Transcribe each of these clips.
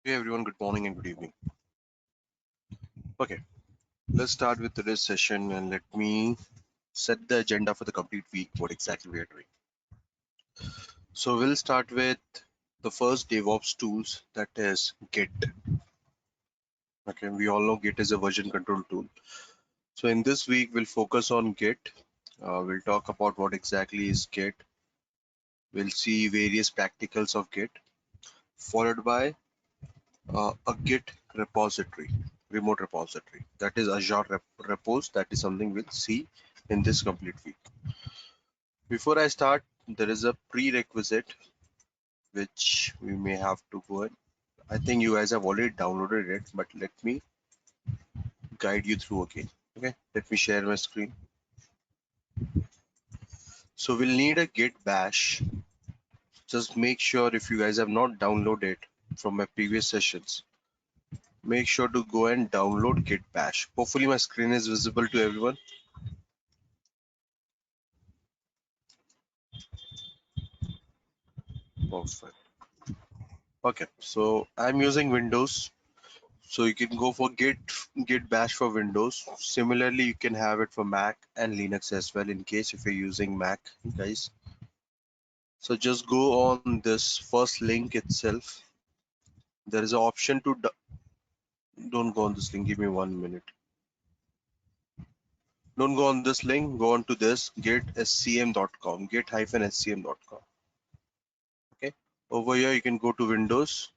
Hey everyone, good morning and good evening. Okay, let's start with today's session and let me set the agenda for the complete week, what exactly we are doing. So we'll start with the first DevOps tools, that is Git. Okay, we all know Git is a version control tool. So in this week, we'll focus on Git. We'll talk about what exactly is Git. We'll see various practicals of Git, followed by a Git repository, remote repository. That is Azure repos. That is something we'll see in this complete week. Before I start, there is a prerequisite which we may have to go in. I think you guys have already downloaded it, but let me guide you through again. Okay, let me share my screen. So we'll need a Git bash. Just make sure if you guys have not downloaded from my previous sessions, make sure to go and download Git bash. Hopefully my screen is visible to everyone. Perfect. Okay, so I'm using Windows. So you can go for Git bash for Windows. Similarly, you can have it for Mac and Linux as well in case if you're using Mac, guys. So just go on this first link itself. There is an option to don't go on this link. Give me 1 minute. Don't go on this link. Go on to this gitscm.com. Git-scm.com. Okay. Over here, you can go to Windows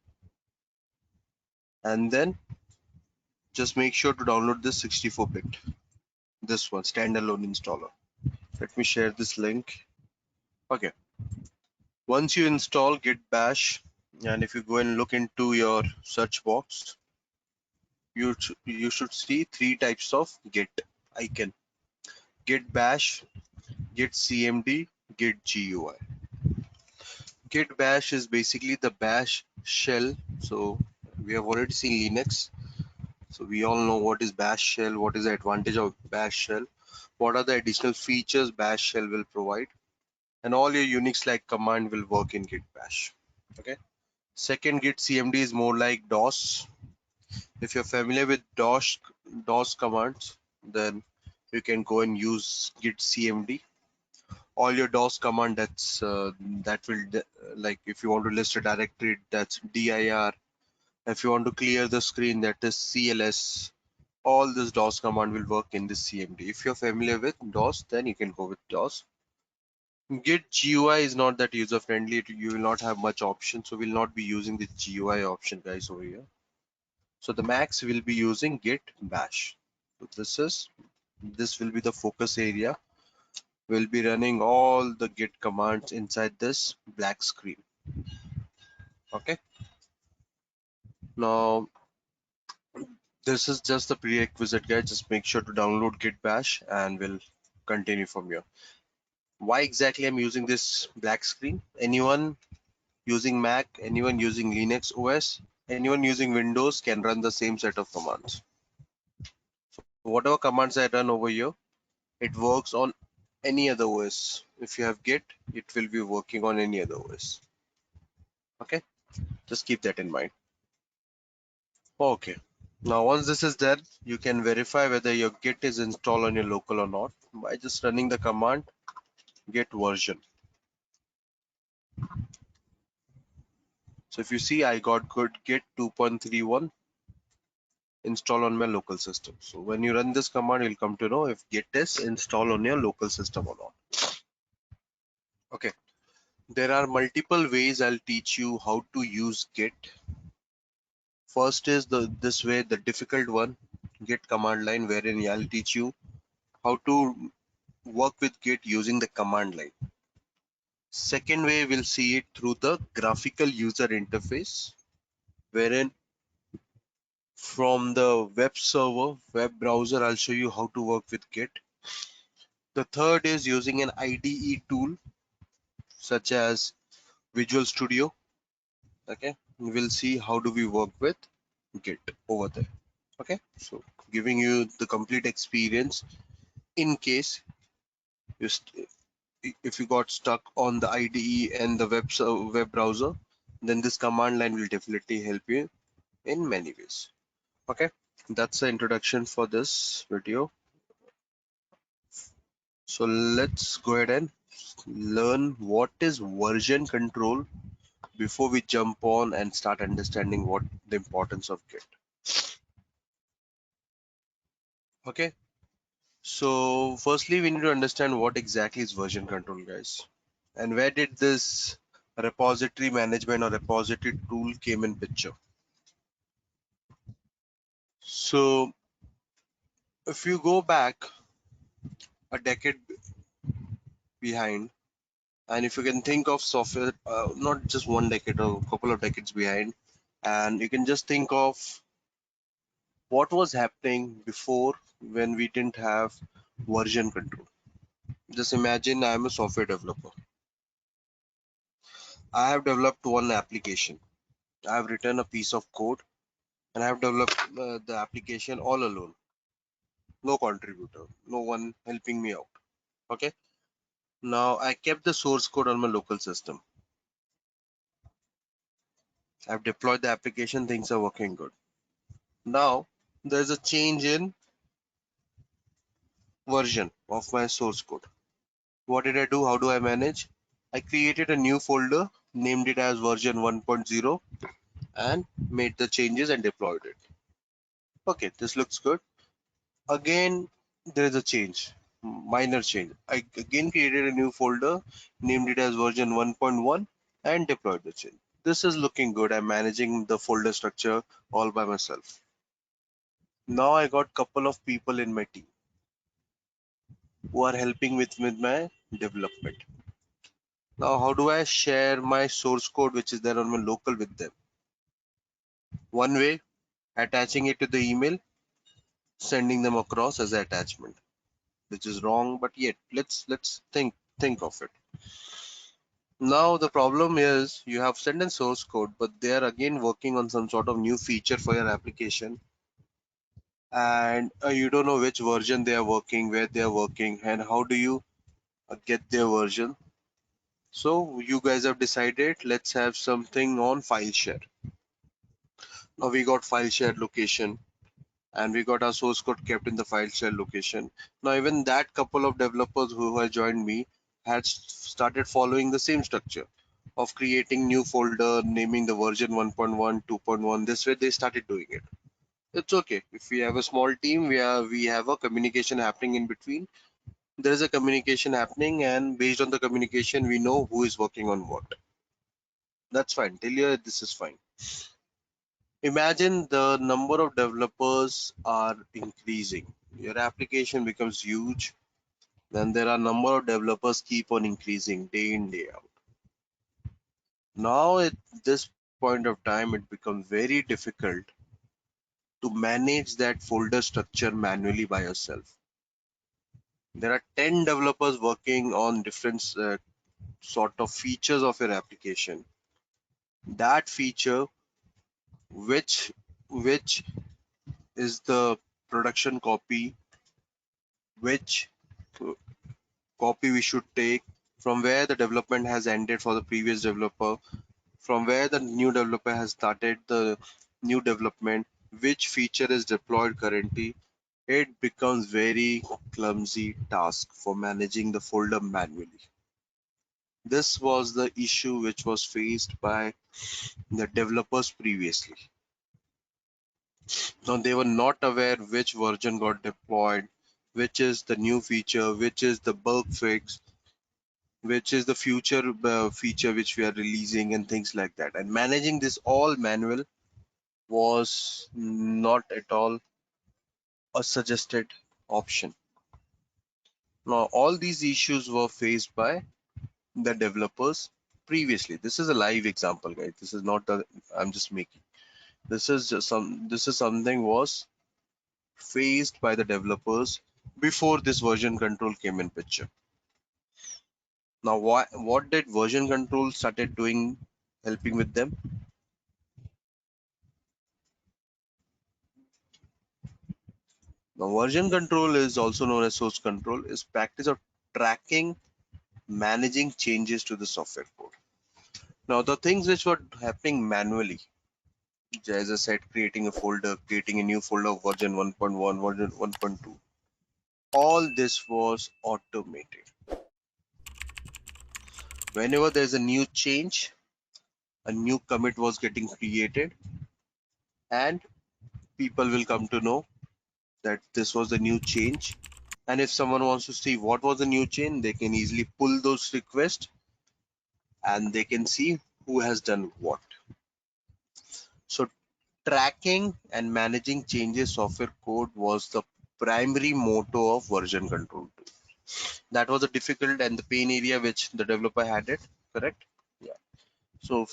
and then just make sure to download this 64-bit. This one, standalone installer. Let me share this link. Okay. Once you install Git bash, and if you go and look into your search box, you should see three types of Git icon: Git bash, Git cmd, Git GUI. Git bash is basically the bash shell. So we have already seen Linux. So we all know what is bash shell, what is the advantage of bash shell, what are the additional features bash shell will provide, and all your Unix like command will work in Git bash. Okay. Second, Git cmd is more like DOS. If you're familiar with DOS commands, then you can go and use Git cmd. All your DOS command that will like if you want to list a directory, that's dir. If you want to clear the screen, that is cls. All this DOS command will work in this cmd. If you're familiar with DOS, then you can go with DOS. Git GUI is not that user friendly. You will not have much option, so we'll not be using the GUI option, guys, over here. So the Macs will be using Git bash. So this will be the focus area. We'll be running all the Git commands inside this black screen. Okay. Now this is just the prerequisite, guys. Just make sure to download Git bash and we'll continue from here. Why exactly I'm using this black screen? Anyone using Mac, anyone using Linux OS, anyone using Windows can run the same set of commands. So whatever commands I run over here, it works on any other OS. If you have Git, it will be working on any other OS. Okay, just keep that in mind. Okay, now once this is done, you can verify whether your Git is installed on your local or not by just running the command git version. So if you see, I got good Git 2.31 installed on my local system. So when you run this command, you'll come to know if Git is installed on your local system or not. Okay, there are multiple ways I'll teach you how to use Git. First is this way, the difficult one, Git command line, wherein I'll teach you how to work with Git using the command line. Second way, we'll see it through the graphical user interface, wherein from the web server, web browser, I'll show you how to work with Git. The third is using an IDE tool such as Visual Studio. Okay, we'll see how do we work with Git over there. Okay, so giving you the complete experience in case you if you got stuck on the IDE and the web browser, then this command line will definitely help you in many ways. Okay, that's the introduction for this video. So let's go ahead and learn what is version control before we jump on and start understanding what the importance of Git. Okay, so firstly we need to understand what exactly is version control, guys, and where did this repository management or repository tool came in picture. So if you go back a decade behind, and if you can think of software, not just one decade or a couple of decades behind, and you can just think of what was happening before when we didn't have version control. Just imagine I'm a software developer. I have developed one application. I have written a piece of code and I have developed the application all alone. No contributor, no one helping me out. Okay. Now I kept the source code on my local system. I've deployed the application, things are working good. Now there's a change in version of my source code. What did I do? How do I manage? I created a new folder, named it as version 1.0 and made the changes and deployed it. Okay, this looks good. Again, there is a change, minor change. I again created a new folder, named it as version 1.1 and deployed the change. This is looking good. I'm managing the folder structure all by myself. Now I got couple of people in my team who are helping with my development. Now, how do I share my source code, which is there on my local, with them? One way, attaching it to the email, sending them across as an attachment, which is wrong, but yet let's think of it. Now the problem is you have sent in source code, but they are again working on some sort of new feature for your application, and you don't know which version they are working, where they are working, and how do you get their version. So you guys have decided, let's have something on file share. Now we got file share location and we got our source code kept in the file share location. Now even that couple of developers who have joined me had started following the same structure of creating new folder, naming the version 1.1, 2.1. This way they started doing it. It's okay. If we have a small team, we have a communication happening in between. There is a communication happening, and based on the communication, we know who is working on what. That's fine. Till here, this is fine. Imagine the number of developers are increasing. Your application becomes huge. Then there are number of developers keep on increasing day in, day out. Now at this point of time, it becomes very difficult to manage that folder structure manually by yourself. There are 10 developers working on different sort of features of your application. That feature, which is the production copy, which copy we should take, from where the development has ended for the previous developer, from where the new developer has started the new development, which feature is deployed currently. It becomes very clumsy task for managing the folder manually. This was the issue which was faced by the developers previously. Now they were not aware which version got deployed, which is the new feature, which is the bug fix, which is the future feature which we are releasing, and things like that. And managing this all manual was not at all a suggested option. Now all these issues were faced by the developers previously. This is a live example, guys. This is not the I'm just making. This is something was faced by the developers before this version control came in picture. Now what did version control started doing, helping with them? Now, version control is also known as source control, is practice of tracking, managing changes to the software code. Now, the things which were happening manually, As I said, creating a folder, creating a new folder of version 1.1, version 1.2. All this was automated. Whenever there's a new change, a new commit was getting created, and people will come to know that this was a new change. And if someone wants to see what was the new change, they can easily pull those requests and they can see who has done what. So tracking and managing changes software code was the primary motto of version control. That was a difficult and the pain area which the developer had it, correct? Yeah. So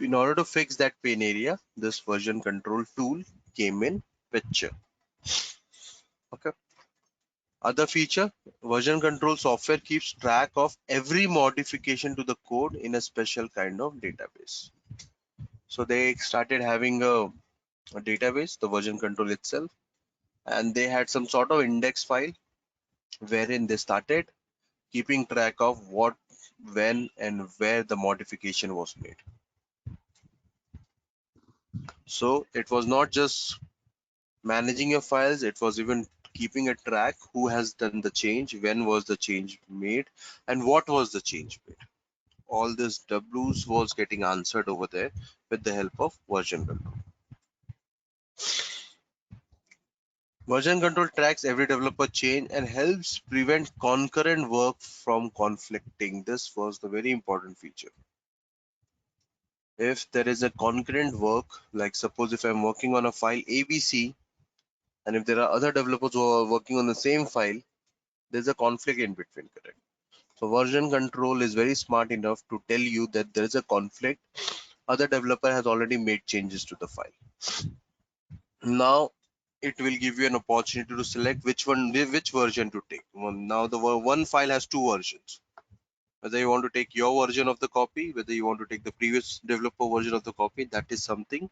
in order to fix that pain area, this version control tool came in picture. Okay. Other feature, version control software keeps track of every modification to the code in a special kind of database. So they started having a database, the version control itself, and they had some sort of index file wherein they started keeping track of what, when, and where the modification was made. So it was not just managing your files, it was even keeping a track who has done the change, when was the change made, and what was the change made. All this W's was getting answered over there with the help of version control. Version control tracks every developer change and helps prevent concurrent work from conflicting. This was the very important feature. If there is a concurrent work, like suppose if I'm working on a file ABC, and if there are other developers who are working on the same file, there's a conflict in between, correct? So version control is very smart enough to tell you that there is a conflict. Other developer has already made changes to the file. Now it will give you an opportunity to select which version to take. Now the one file has two versions. Whether you want to take your version of the copy, whether you want to take the previous developer version of the copy, that is something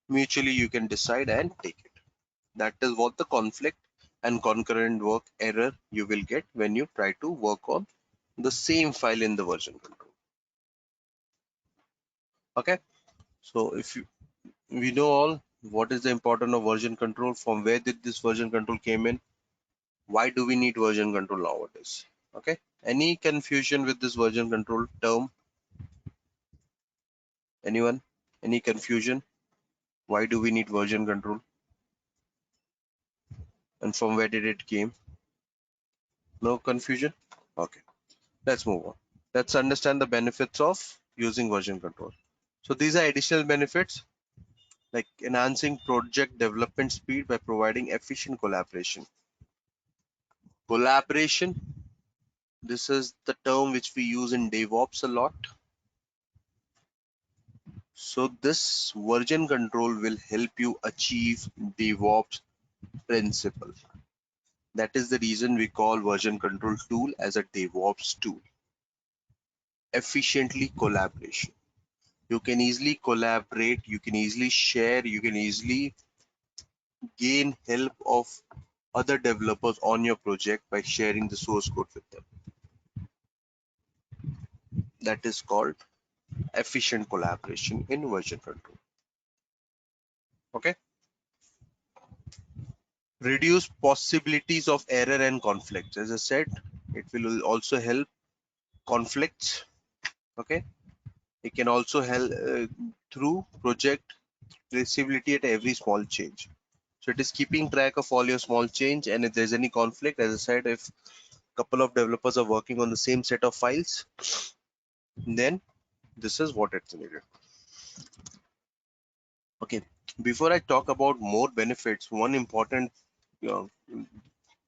mutually you can decide and take it. That is what the conflict and concurrent work error you will get when you try to work on the same file in the version control. Okay, so if you, we know all what is the importance of version control, from where did this version control came in, why do we need version control nowadays? Okay, any confusion with this version control term? Anyone? Any confusion? Why do we need version control? And from where did it came? No confusion? Okay, let's move on. Let's understand the benefits of using version control. So these are additional benefits like enhancing project development speed by providing efficient collaboration. Collaboration, this is the term which we use in DevOps a lot. So this version control will help you achieve DevOps principle. That is the reason we call version control tool as a DevOps tool. Efficiently collaboration. You can easily collaborate, you can easily share, you can easily gain help of other developers on your project by sharing the source code with them. That is called efficient collaboration in version control. Okay. Reduce possibilities of error and conflicts. As I said, it will also help conflicts. Okay. It can also help through project traceability at every small change. So it is keeping track of all your small change, and if there's any conflict, as I said, if a couple of developers are working on the same set of files, then this is what it's needed. Okay, before I talk about more benefits, one important uh,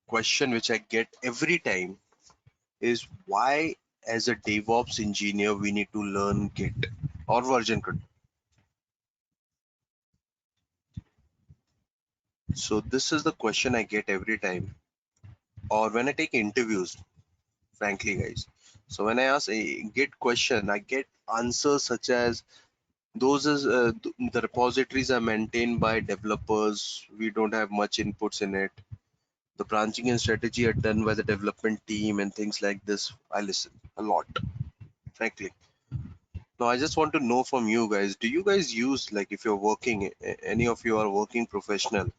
question which I get every time is why, as a DevOps engineer, we need to learn Git or version control. So this is the question I get every time, or when I take interviews, frankly, guys. So when I ask a Git question, I get answers such as those is the repositories are maintained by developers. We don't have much inputs in it. The branching and strategy are done by the development team and things like this. I listen a lot, frankly. Now, I just want to know from you guys, do you guys use, like, if you're working, any of you are working professional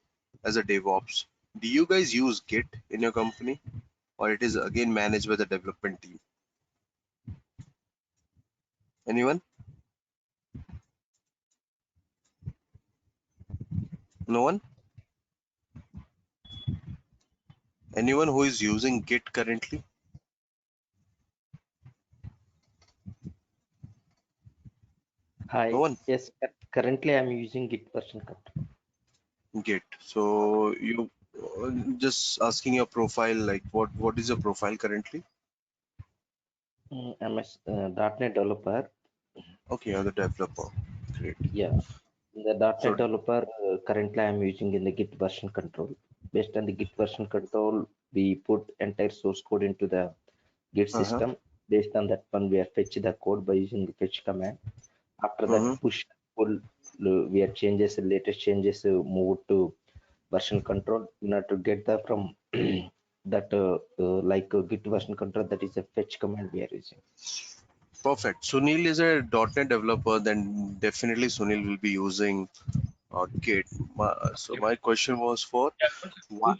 as a DevOps, do you guys use Git in your company, or it is again managed by the development team? Anyone? No one? Anyone who is using Git currently? No Hi. one? Yes, currently I'm using Git version control. Git. So you just asking your profile, like what is your profile currently? I'm a .NET developer. Okay, you're the developer. Great. Yeah, the .NET So developer currently I'm using in the Git version control. Based on the Git version control, we put entire source code into the Git uh-huh. system. Based on that one, we are fetch the code by using the fetch command. After that, Mm-hmm. push pull we are changes, latest changes, move to version control in order to get the from that like Git version control. That is a fetch command we are using. Perfect. Sunil is a .NET developer, then definitely Sunil will be using Git. So my question was for Yeah, why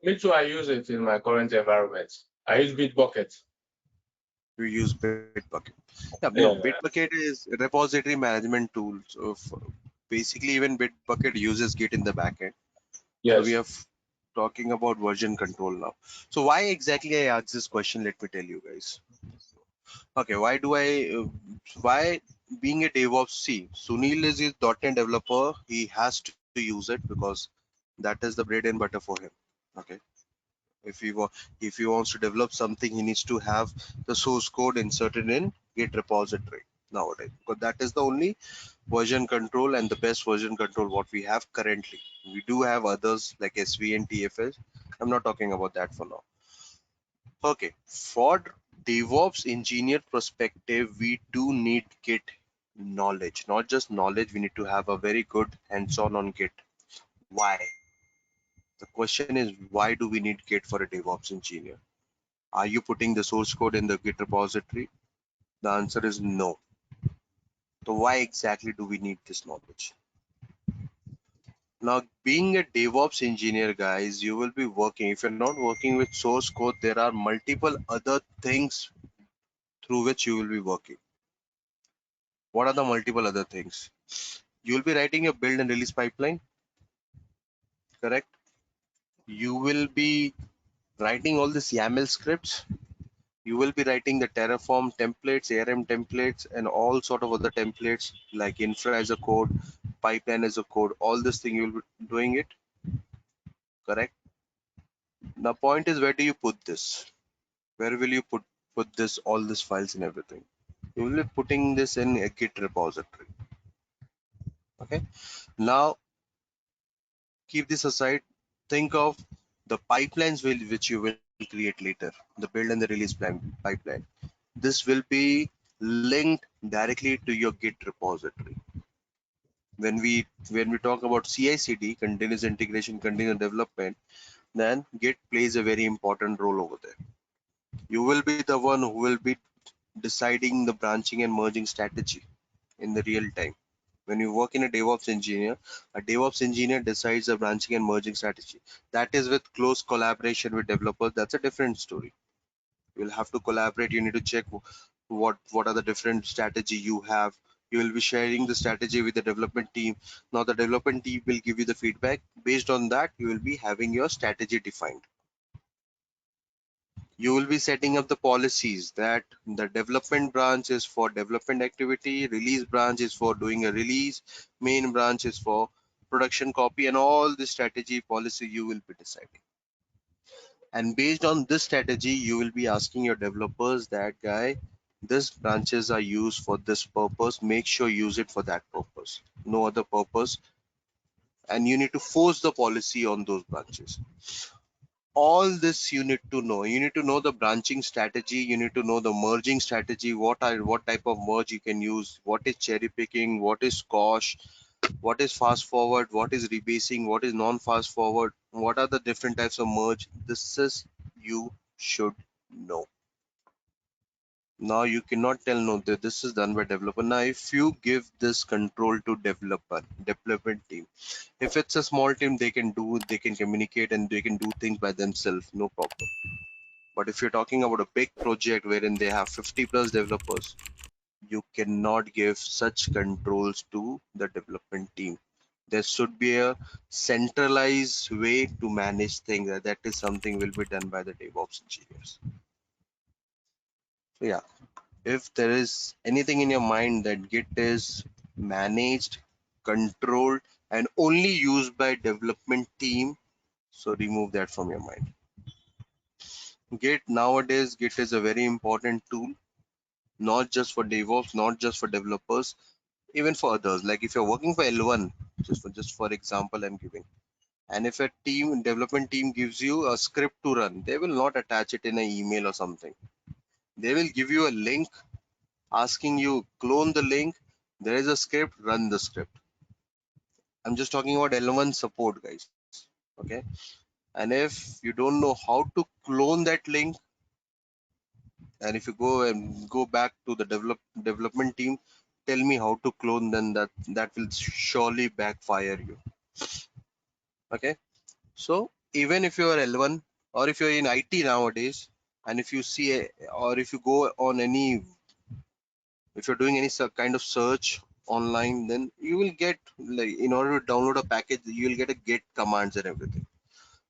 me too, I use it in my current environment. I use Bitbucket. you use Bitbucket. Yeah, no, Yeah, Bitbucket is a repository management tool. So basically, even Bitbucket uses Git in the backend. So we yes. are talking about version control now. So why exactly I asked this question? Let me tell you guys. Okay, why being a DevOps? See, Sunil is a .NET developer. He has to use it because that is the bread and butter for him. Okay, if if he wants to develop something, he needs to have the source code inserted in Git repository nowadays, because that is the only version control and the best version control what we have currently. We do have others like SV and TFS. I'm not talking about that for now. Okay, for DevOps engineer perspective, we do need Git knowledge, not just knowledge. We need to have a very good hands-on Git. Why? The question is, why do we need Git for a DevOps engineer? Are you putting the source code in the Git repository? The answer is no. So why exactly do we need this knowledge? Now, being a DevOps engineer, guys, you will be working. If you're not working with source code, there are multiple other things through which you will be working. What are the multiple other things? You will be writing a build and release pipeline, correct? You will be writing all these YAML scripts. You will be writing the Terraform templates, ARM templates, and all sort of other templates like infra as a code, pipeline as a code. All this thing you will be doing it, correct? The point is, where do you put this? Where will you put this, all these files and everything? You will be putting this in a Git repository. Okay. Now keep this aside. Think of the pipelines which you will create later, the build and the release pipeline. This will be linked directly to your Git repository. When we talk about CI/CD, continuous integration, continuous development, then Git plays a very important role over there. You will be the one who will be deciding the branching and merging strategy in the real time. When you work in a DevOps engineer decides the branching and merging strategy. That is with close collaboration with developers. That's a different story. You'll have to collaborate. You need to check what are the different strategy you have. You will be sharing the strategy with the development team. Now the development team will give you the feedback. Based on that, you will be having your strategy defined. You will be setting up the policies that the development branch is for development activity, release branch is for doing a release, main branch is for production copy, and all the strategy policy you will be deciding. And based on this strategy, you will be asking your developers that, guy, this branches are used for this purpose, make sure use it for that purpose, no other purpose. And you need to force the policy on those branches. All this you need to know. You need to know the branching strategy, you need to know the merging strategy, what type of merge you can use, what is cherry picking, what is squash, what is fast forward, what is rebasing, what is non fast forward, what are the different types of merge. This is, you should know. Now you cannot tell no that this is done by developer. Now if you give this control to development team, if it's a small team, they can communicate and they can do things by themselves, no problem. But if you're talking about a big project wherein they have 50 plus developers, you cannot give such controls to the development team. There should be a centralized way to manage things. That is something will be done by the DevOps engineers. So yeah, if there is anything in your mind that Git is managed, controlled, and only used by development team, so remove that from your mind. Git nowadays, Git is a very important tool, not just for DevOps, not just for developers, even for others. Like if you're working for L1, just for example, I'm giving. And if a development team gives you a script to run, they will not attach it in an email or something. They will give you a link asking you clone the link. There is a script, run the script. I'm just talking about L1 support, guys. Okay. And if you don't know how to clone that link, and if you go and go back to the development team, tell me how to clone, then that will surely backfire you. Okay. So even if you are L1 or if you're in IT nowadays, and if you see or if you go on any, if you're doing any kind of search online, then you will get, like, in order to download a package, you will get a git commands and everything.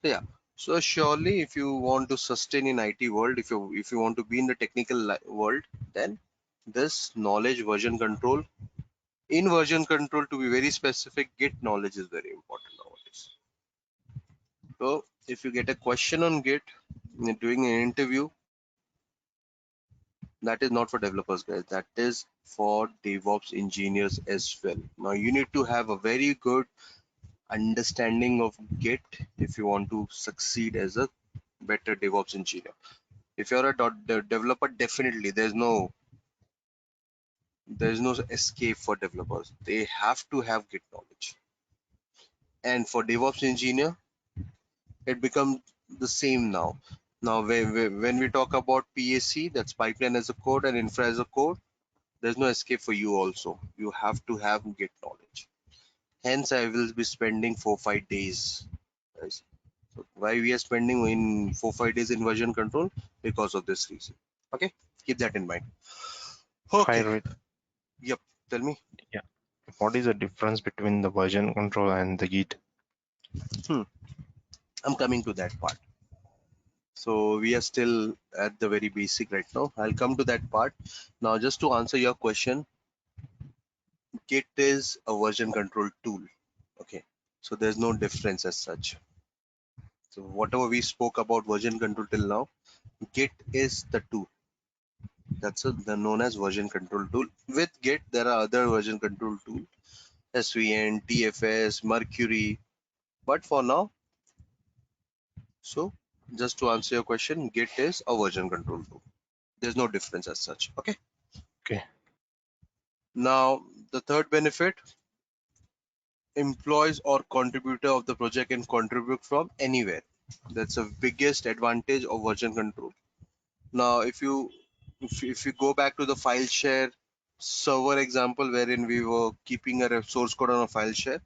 So yeah. So surely if you want to sustain in IT world, if you want to be in the technical world, then this knowledge version control, in version control, to be very specific, git knowledge is very important nowadays. So if you get a question on git during an interview, that is not for developers, guys. That is for DevOps engineers as well. Now you need to have a very good understanding of Git if you want to succeed as a better DevOps engineer. If you're a developer, definitely there's no escape for developers. They have to have Git knowledge. And for DevOps engineer, it becomes the same now. Now when we talk about PAC, that's pipeline as a code and infra as a code, there's no escape for you also. You have to have Git knowledge. Hence, I will be spending 4-5 days. Guys. So why we are spending in 4-5 days in version control? Because of this reason. Okay, keep that in mind. Hi, Okay, Rohit. yep. Tell me. Yeah. What is the difference between the version control and the Git? I'm coming to that part. So we are still at the very basic right now. I'll come to that part. Now, just to answer your question, Git is a version control tool. Okay, so there's no difference as such. So whatever we spoke about version control till now, Git is the tool. That's the known as version control tool. With Git, there are other version control tools, SVN, TFS, Mercury. But for now, so just to answer your question, Git is a version control tool. There's no difference as such. Okay. Okay. Now, the third benefit, employees or contributor of the project can contribute from anywhere. That's the biggest advantage of version control. Now, if you go back to the file share server example wherein we were keeping a source code on a file share,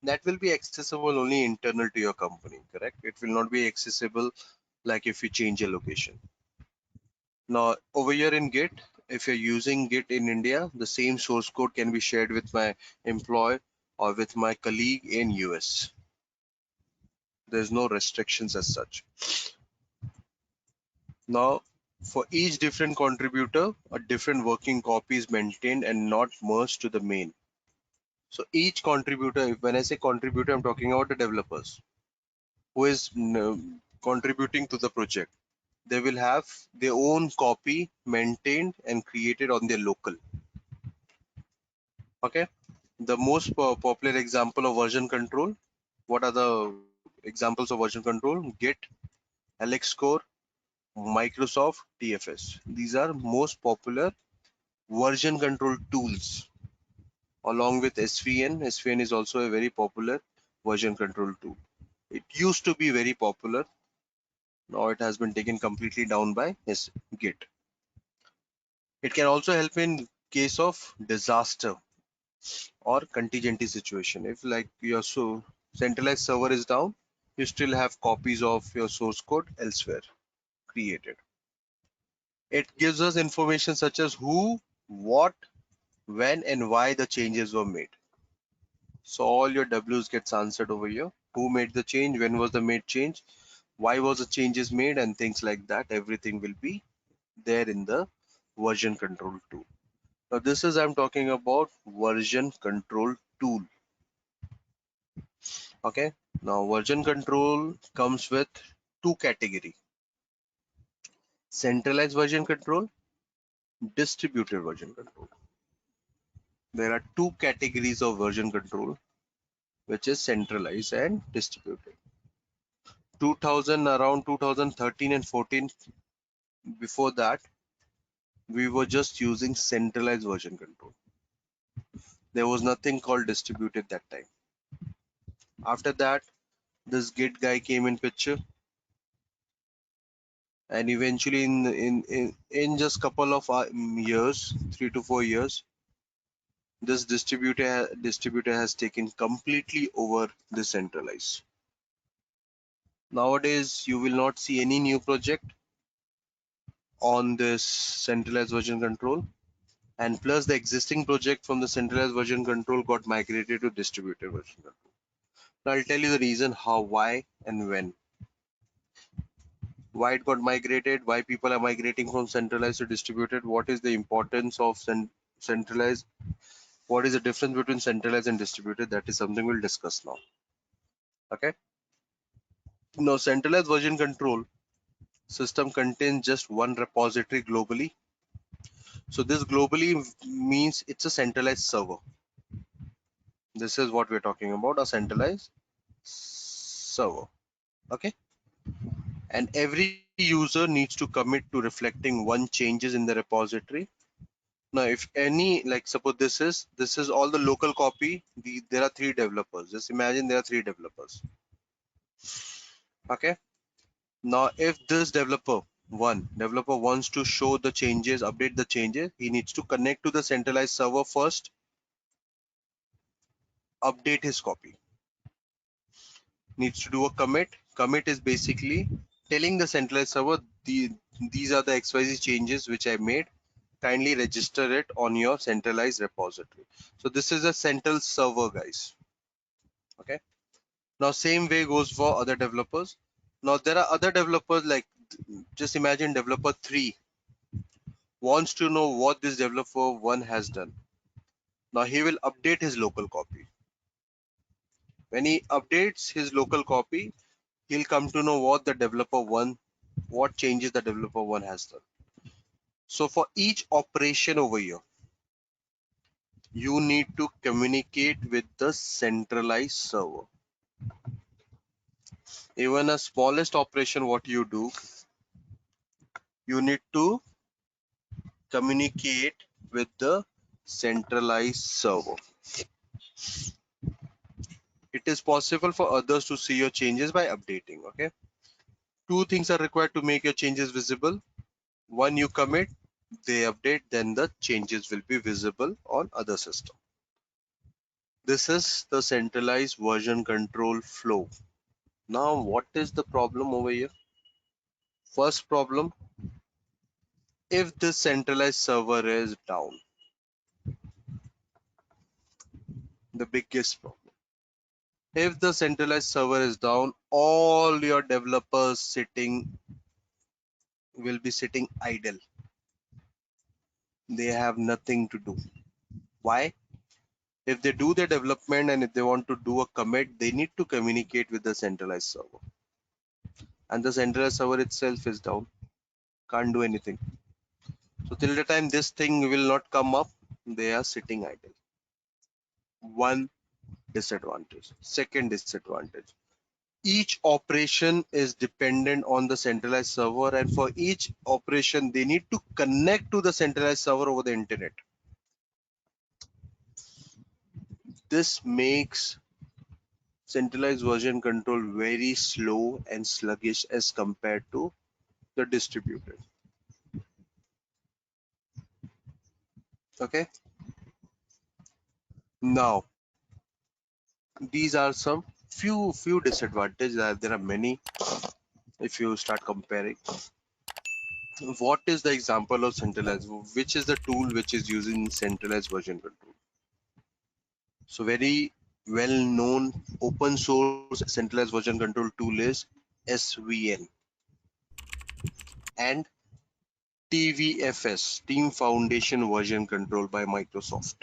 that will be accessible only internal to your company, correct? It will not be accessible like if you change your location. Now, over here in Git, if you're using Git in India, the same source code can be shared with my employee or with my colleague in US. There's no restrictions as such. Now, for each different contributor, a different working copy is maintained and not merged to the main. So each contributor, when I say contributor, I'm talking about the developers who is contributing to the project. They will have their own copy maintained and created on their local. Okay. The most popular example of version control. What are the examples of version control? Git, LXcore, Microsoft, TFS. These are most popular version control tools, along with SVN. SVN is also a very popular version control tool. It used to be very popular. Now it has been taken completely down by Git. It can also help in case of disaster or contingency situation. If like your centralized server is down, you still have copies of your source code elsewhere created. It gives us information such as who, what, when, and why the changes were made. So all your W's gets answered over here. Who made the change? When was the made change? Why was the changes made? And things like that. Everything will be there in the version control tool. Now this is I'm talking about version control tool. Okay. Now version control comes with two categories: centralized version control, distributed version control. There are two categories of version control, which is centralized and distributed. 2000 around 2013 and 14, before that we were just using centralized version control. There was nothing called distributed that time. After that, this Git guy came in picture, and eventually in just couple of years, 3 to 4 years, this distributor has taken completely over the centralized. Nowadays you will not see any new project on this centralized version control, and plus the existing project from the centralized version control got migrated to distributed version control. Now I'll tell you the reason how, why, and when. Why it got migrated, why people are migrating from centralized to distributed, what is the importance of centralized, what is the difference between centralized and distributed, that is something we'll discuss now. Okay. Now centralized version control system contains just one repository globally. So this globally means it's a centralized server. This is what we're talking about, a centralized server. Okay. And every user needs to commit to reflecting one changes in the repository. Now if any, like suppose this is all the local copy, there are 3 developers. Just imagine there are 3 developers. Okay. Now if this one developer wants to show the changes, update the changes, he needs to connect to the centralized server first, update his copy, needs to do a commit. Commit is basically telling the centralized server, these are the XYZ changes which I made, kindly register it on your centralized repository. So this is a central server, guys. Okay. Now same way goes for other developers. Now there are other developers, like just imagine developer 3 wants to know what this developer 1 has done. Now he will update his local copy. When he updates his local copy, he'll come to know what the developer 1, what changes the developer 1 has done. So for each operation over here, you need to communicate with the centralized server. Even a smallest operation, what you do, you need to communicate with the centralized server. It is possible for others to see your changes by updating. Okay. 2 things are required to make your changes visible. One, you commit, they update, then the changes will be visible on other system. This is the centralized version control flow. Now, what is the problem over here? First problem, if this centralized server is down, the biggest problem. If the centralized server is down, all your developers will be sitting idle. They have nothing to do. Why? If they do their development and if they want to do a commit, they need to communicate with the centralized server. And the centralized server itself is down. Can't do anything. So till the time this thing will not come up, they are sitting idle. One disadvantage. Second disadvantage, each operation is dependent on the centralized server, and for each operation they need to connect to the centralized server over the internet. This makes centralized version control very slow and sluggish as compared to the distributed. Okay. Now, these are some few disadvantages. There are many if you start comparing. What is the example of centralized? Which is the tool which is using centralized version control? So very well known open source centralized version control tool is SVN and TVFS, Team Foundation Version Control by Microsoft.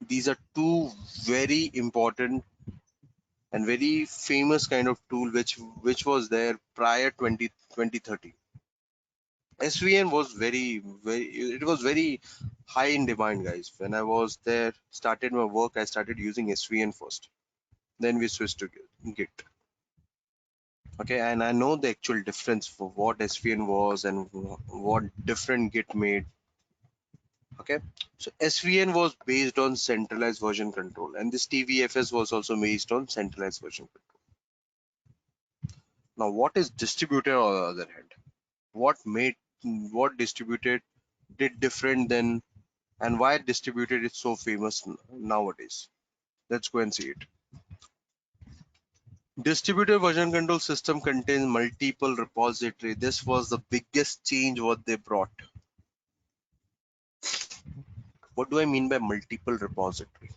These are two very important and very famous kind of tool which was there prior 2030. SVN was very it was very high in demand, guys. When I was there, started my work, I started using SVN first. Then we switched to Git. Okay, and I know the actual difference for what SVN was and what different Git made. Okay, so SVN was based on centralized version control, and this TVFS was also based on centralized version control. Now, what is distributed on the other hand? What distributed did different than, and why distributed is so famous nowadays? Let's go and see it. Distributed version control system contains multiple repository. This was the biggest change what they brought. What do I mean by multiple repository?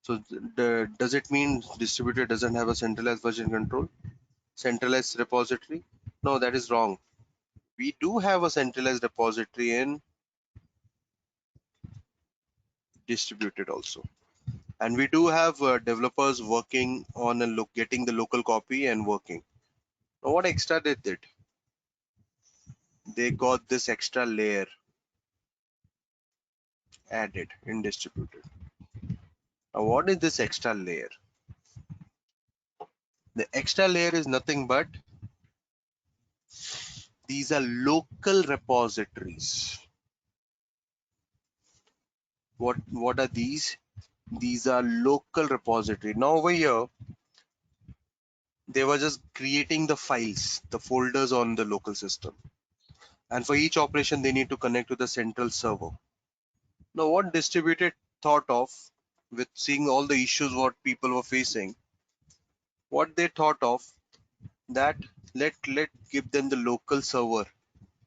So does it mean distributed doesn't have a centralized version control? Centralized repository? No, that is wrong. We do have a centralized repository in distributed also. And we do have developers working on getting the local copy and working. Now what extra they did? They got this extra layer added in distributed. Now what is this extra layer? The extra layer is nothing but these are local repositories. What are these? These are local repository. Now over here, they were just creating the files, the folders on the local system. And for each operation, they need to connect to the central server. Now, what distributed thought of with seeing all the issues what people were facing, what they thought of that let give them the local server,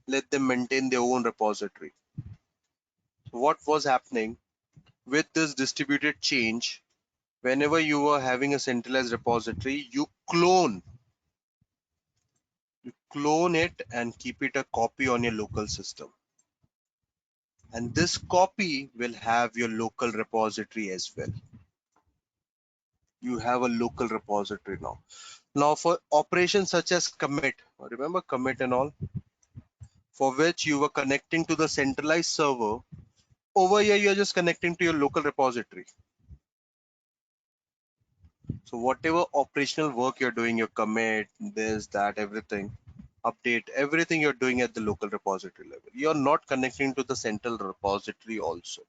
let them maintain their own repository. So what was happening with this distributed change? Whenever you were having a centralized repository, you clone it and keep it a copy on your local system. And this copy will have your local repository as well. You have a local repository now. Now for operations such as commit, remember commit and all, for which you were connecting to the centralized server, over here you're just connecting to your local repository. So whatever operational work you're doing, your commit, this, that, everything, update, everything you're doing at the local repository level. You're not connecting to the central repository also.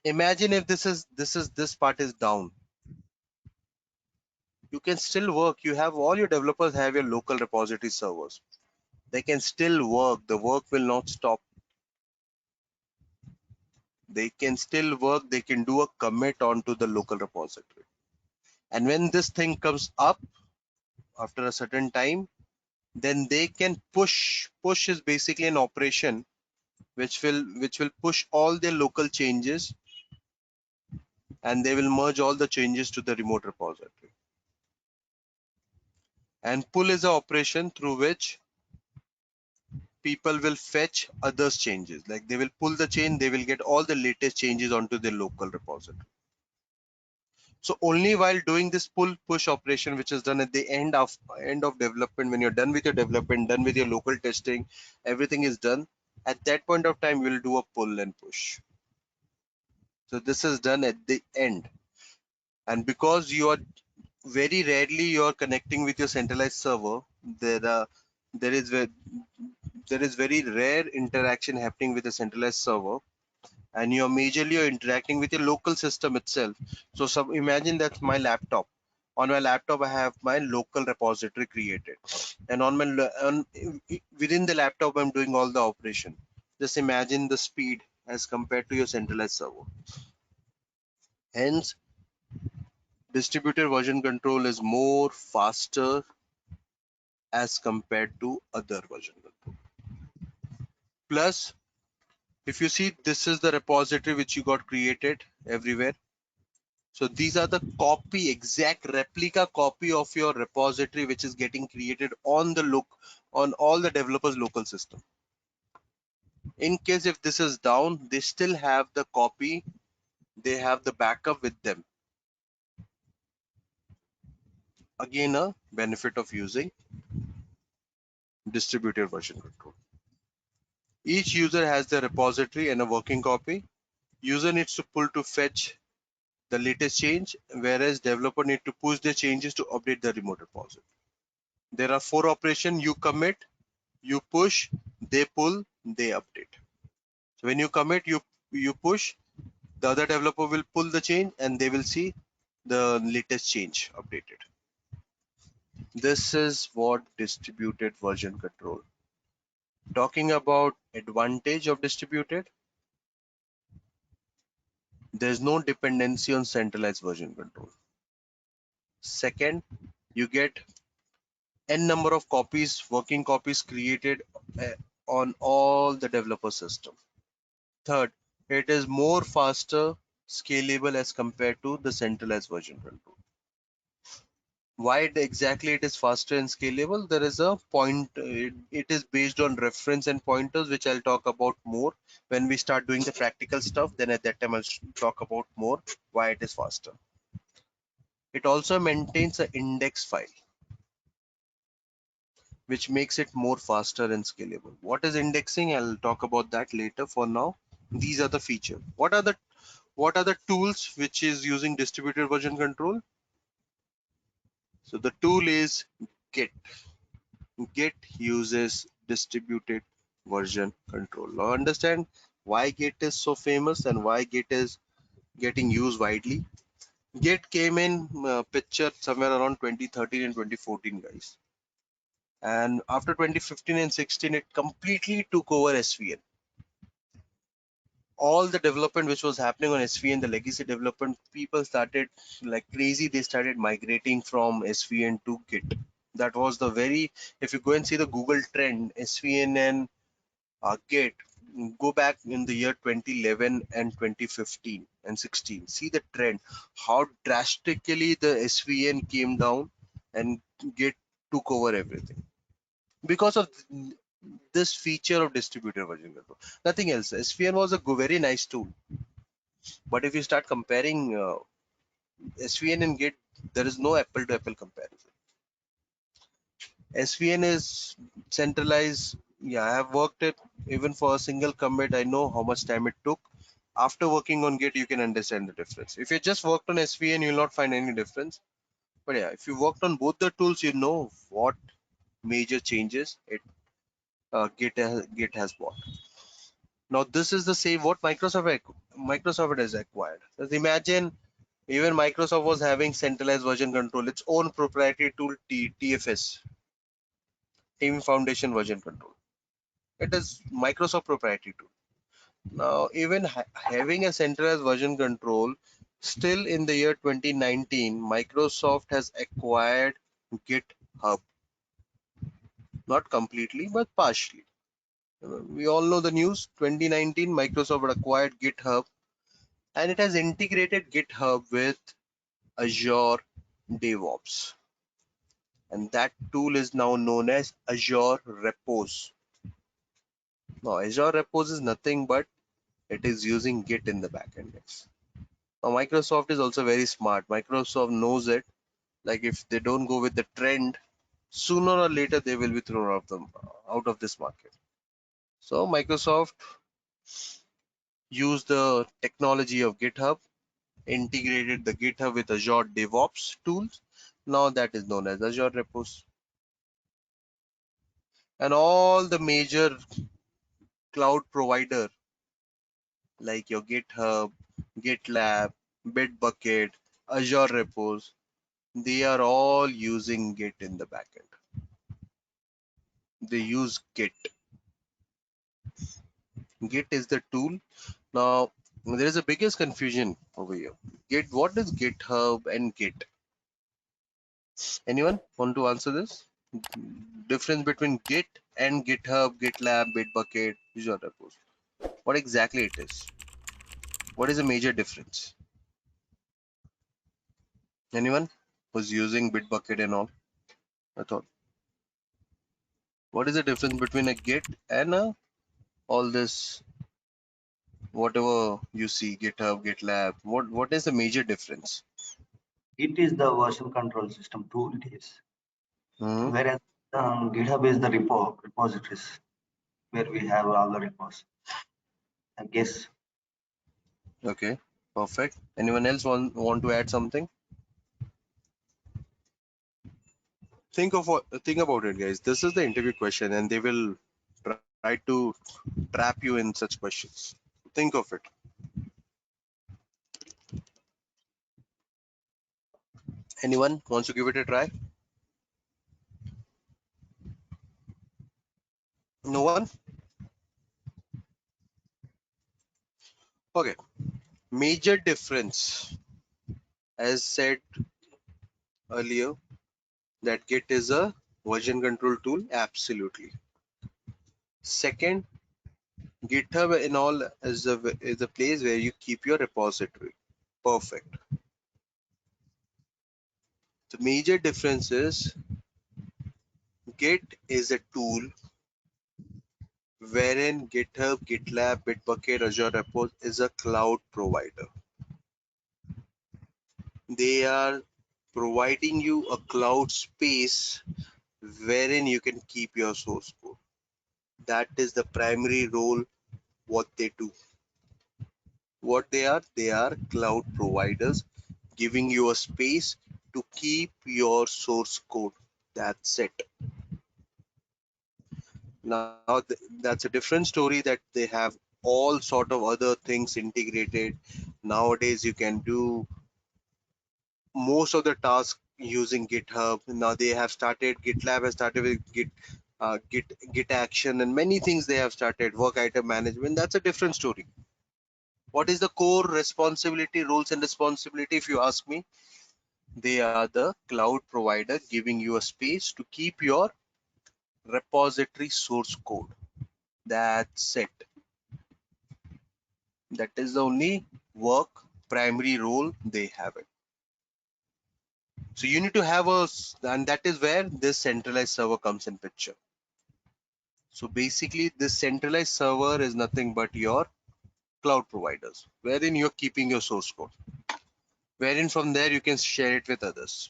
Imagine if this part is down. You can still work. You have all your developers have your local repository servers. They can still work. The work will not stop. They can still work. They can do a commit onto the local repository. And when this thing comes up after a certain time, then they can push. Push is basically an operation which will push all their local changes, and they will merge all the changes to the remote repository. And pull is an operation through which people will fetch others changes. Like they will pull the chain, they will get all the latest changes onto their local repository. So only while doing this pull push operation, which is done at the end of development, when you're done with your development, done with your local testing, everything is done. At that point of time, we'll do a pull and push. So this is done at the end. And because you are very rarely you are connecting with your centralized server, there is very rare interaction happening with a centralized server, and you're majorly interacting with your local system itself. So imagine that's my laptop. On my laptop, I have my local repository created, and within the laptop, I'm doing all the operation. Just imagine the speed as compared to your centralized server. Hence, distributed version control is more faster as compared to other version control. Plus, if you see, this is the repository which you got created everywhere. So these are the copy, exact replica copy of your repository which is getting created on on all the developers local system. In case if this is down, they still have the copy, they have the backup with them. Again, a benefit of using distributed version control. Each user has the repository and a working copy. User needs to pull to fetch the latest change, whereas developer need to push the changes to update the remote repository. There are 4 operations: you commit, you push, they pull, they update. So when you commit, you push, the other developer will pull the change and they will see the latest change updated. This is what distributed version control. Talking about advantage of distributed, there's no dependency on centralized version control. Second, you get n number of copies, working copies created on all the developer system. Third, it is more faster, scalable as compared to the centralized version control. Why exactly it is faster and scalable? There is a point, it is based on reference and pointers, which I'll talk about more when we start doing the practical stuff. Then at that time I'll talk about more why it is faster. It also maintains an index file, which makes it more faster and scalable. What is indexing? I'll talk about that later. For now, these are the features. What are the tools which is using distributed version control? So the tool is Git. Git uses distributed version control. Now understand why Git is so famous and why Git is getting used widely. Git came in picture somewhere around 2013 and 2014, guys. And after 2015 and 16, it completely took over SVN. All the development which was happening on SVN, the legacy development, people started like crazy. They started migrating from SVN to Git. That was the very, if you go and see the Google trend, SVN and Git, go back in the year 2011 and 2015 and 16. See the trend, how drastically the SVN came down and Git took over everything. Because of this feature of distributed version control, nothing else. SVN was a very nice tool, but if you start comparing SVN and Git, there is no apple to apple comparison. SVN is centralized. Yeah, I have worked it even for a single commit. I know how much time it took. After working on Git, you can understand the difference. If you just worked on SVN, you'll not find any difference. But yeah, if you worked on both the tools, you know what major changes Git has brought. Now this is the same what Microsoft has acquired. Just imagine even Microsoft was having centralized version control, its own proprietary tool TFS, Team Foundation Version Control. It is Microsoft proprietary tool. Now even having a centralized version control, still in the year 2019, Microsoft has acquired GitHub. Not completely, but partially. We all know the news. 2019, Microsoft acquired GitHub, and it has integrated GitHub with Azure DevOps. And that tool is now known as Azure Repos. Now, Azure Repos is nothing but it is using Git in the backend. Now, Microsoft is also very smart. Microsoft knows it. Like if they don't go with the trend, sooner or later they will be thrown out of this market. So Microsoft used the technology of GitHub, integrated the GitHub with Azure DevOps tools. Now that is known as Azure Repos. And all the major cloud provider like your GitHub, GitLab, Bitbucket, Azure Repos, they are all using Git in the backend. They use Git. Git is the tool. Now there is a biggest confusion over here. Git, what is GitHub and Git? Anyone want to answer this? Difference between Git and GitHub, GitLab, Bitbucket, Azure DevOps. What exactly it is? What is the major difference? Anyone who's using Bitbucket and all? I thought. What is the difference between a Git and all this, whatever you see, GitHub, GitLab? What is the major difference? It is the version control system tool it is. Hmm. Whereas GitHub is the repositories where we have all the repos. I guess. Okay, perfect. Anyone else want to add something? Think about it, guys. This is the interview question, and they will try to trap you in such questions. Think of it. Anyone wants to give it a try? No one? Okay. Major difference, as said earlier, that Git is a version control tool. Absolutely. Second, GitHub and all is a place where you keep your repository. Perfect. The major difference is Git is a tool wherein GitHub, GitLab, Bitbucket, Azure Repos is a cloud provider. They are providing you a cloud space wherein you can keep your source code. That is the primary role what they do. What they are cloud providers giving you a space to keep your source code. That's it. Now that's a different story, that they have all sort of other things integrated. Nowadays you can do most of the tasks using GitHub. Now they have started, GitLab has started with Git action, and many things they have started, work item management. That's a different story. What is the core responsibility, roles and responsibility? If you ask me, they are the cloud provider giving you a space to keep your repository source code. That's it. That is the only work primary role they have it. So you need to have and that is where this centralized server comes in picture. So basically this centralized server is nothing but your cloud providers, wherein you're keeping your source code, wherein from there you can share it with others.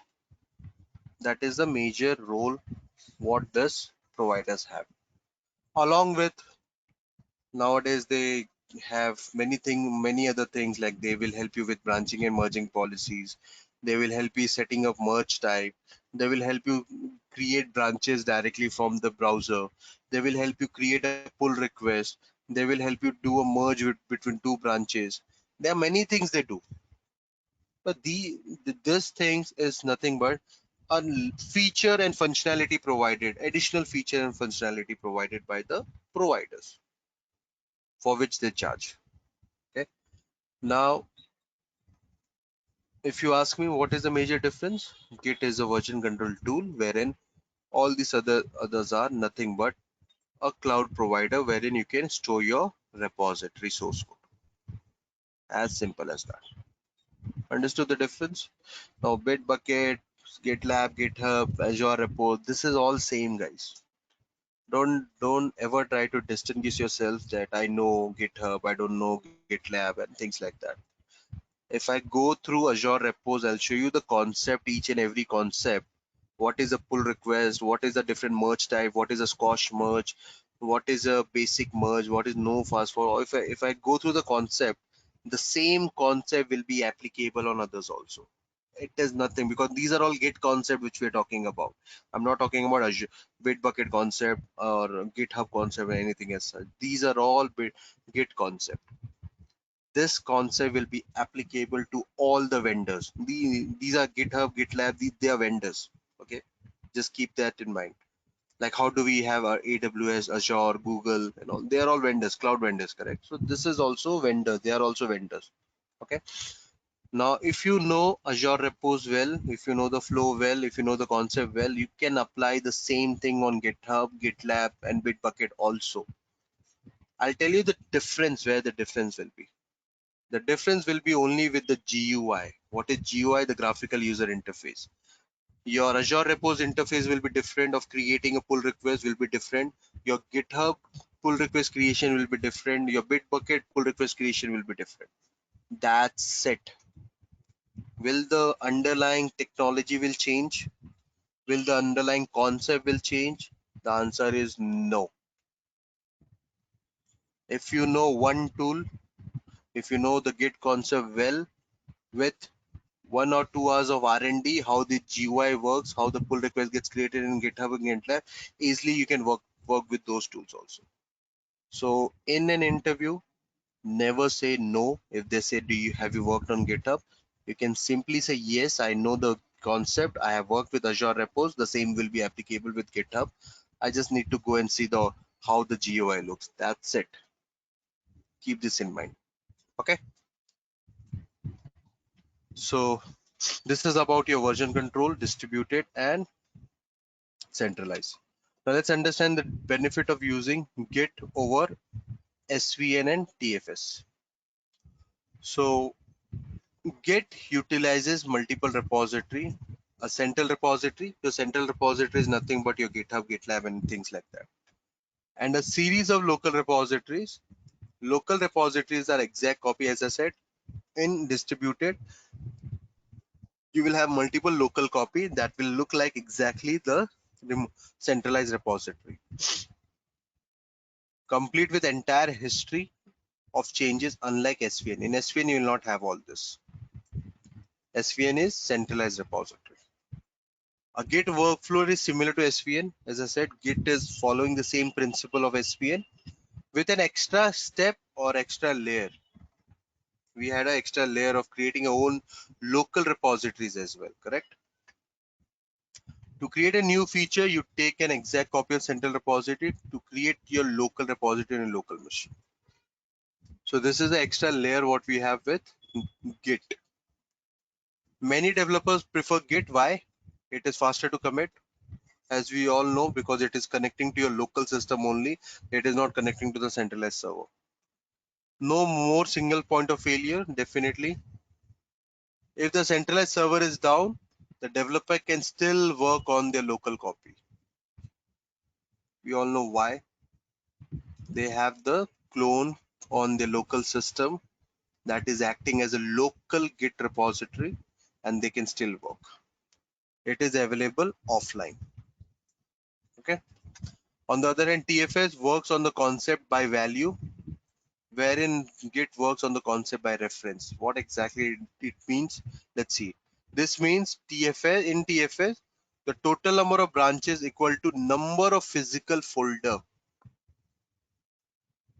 That is the major role what this providers have. Along with, nowadays they have many other things, like they will help you with branching and merging policies. They will help you setting up merge type. They will help you create branches directly from the browser. They will help you create a pull request. They will help you do a merge between two branches. There are many things they do, but this things is nothing but a feature and functionality provided, additional feature and functionality provided by the providers, for which they charge. Okay. Now, if you ask me what is the major difference, Git is a version control tool wherein all these others are nothing but a cloud provider wherein you can store your repository source code. As simple as that. Understood the difference? Now, Bitbucket, GitLab, GitHub, Azure Repo, this is all same, guys. Don't ever try to distinguish yourself that I know GitHub, I don't know GitLab, and things like that. If I go through Azure Repos, I'll show you the concept, each and every concept. What is a pull request? What is the different merge type? What is a squash merge? What is a basic merge? What is no fast forward? If I go through the concept, the same concept will be applicable on others also. It is nothing, because these are all Git concept which we're talking about. I'm not talking about Azure Bitbucket concept or GitHub concept or anything as such. These are all Git concept. This concept will be applicable to all the vendors. These are GitHub, GitLab, they are vendors. Okay, just keep that in mind. Like how do we have our AWS, Azure, Google, and all? They are all vendors, cloud vendors, correct? So this is also vendor. They are also vendors. Okay. Now, if you know Azure repos well, if you know the flow well, if you know the concept well, you can apply the same thing on GitHub, GitLab, and Bitbucket also. I'll tell you the difference, where the difference will be. The difference will be only with the GUI. What is GUI? The graphical user interface. Your Azure repos interface will be different. Of creating a pull request will be different. Your GitHub pull request creation will be different. Your Bitbucket pull request creation will be different. That's it. Will the underlying technology will change? Will the underlying concept will change? The answer is no. If you know one tool, if you know the Git concept well, with 1 or 2 hours of R&D, how the GUI works, how the pull request gets created in GitHub and GitLab, easily you can work with those tools also. So in an interview, never say no. If they say, have you worked on GitHub? You can simply say, yes, I know the concept. I have worked with Azure repos. The same will be applicable with GitHub. I just need to go and see how the GUI looks. That's it. Keep this in mind. Okay. So this is about your version control, distributed and centralized. Now let's understand the benefit of using Git over SVN and TFS. So Git utilizes multiple repository, a central repository. Your central repository is nothing but your GitHub, GitLab, and things like that. And a series of local repositories. Local repositories are exact copy, as I said. In distributed, you will have multiple local copy that will look like exactly the centralized repository, complete with entire history of changes, unlike SVN. In SVN, you will not have all this. SVN is centralized repository. A Git workflow is similar to SVN. As I said, Git is following the same principle of SVN with an extra step or extra layer. We had an extra layer of creating our own local repositories as well, correct? To create a new feature, you take an exact copy of central repository to create your local repository in a local machine. So this is the extra layer what we have with Git. Many developers prefer Git. Why? It is faster to commit, as we all know, because it is connecting to your local system only. It is not connecting to the centralized server. No more single point of failure, definitely. If the centralized server is down, the developer can still work on their local copy. We all know why. They have the clone on their local system that is acting as a local Git repository, and they can still work. It is available offline. Okay. On the other hand, TFS works on the concept by value, wherein Git works on the concept by reference. What exactly it means? Let's see. This means in TFS, the total number of branches equal to number of physical folder.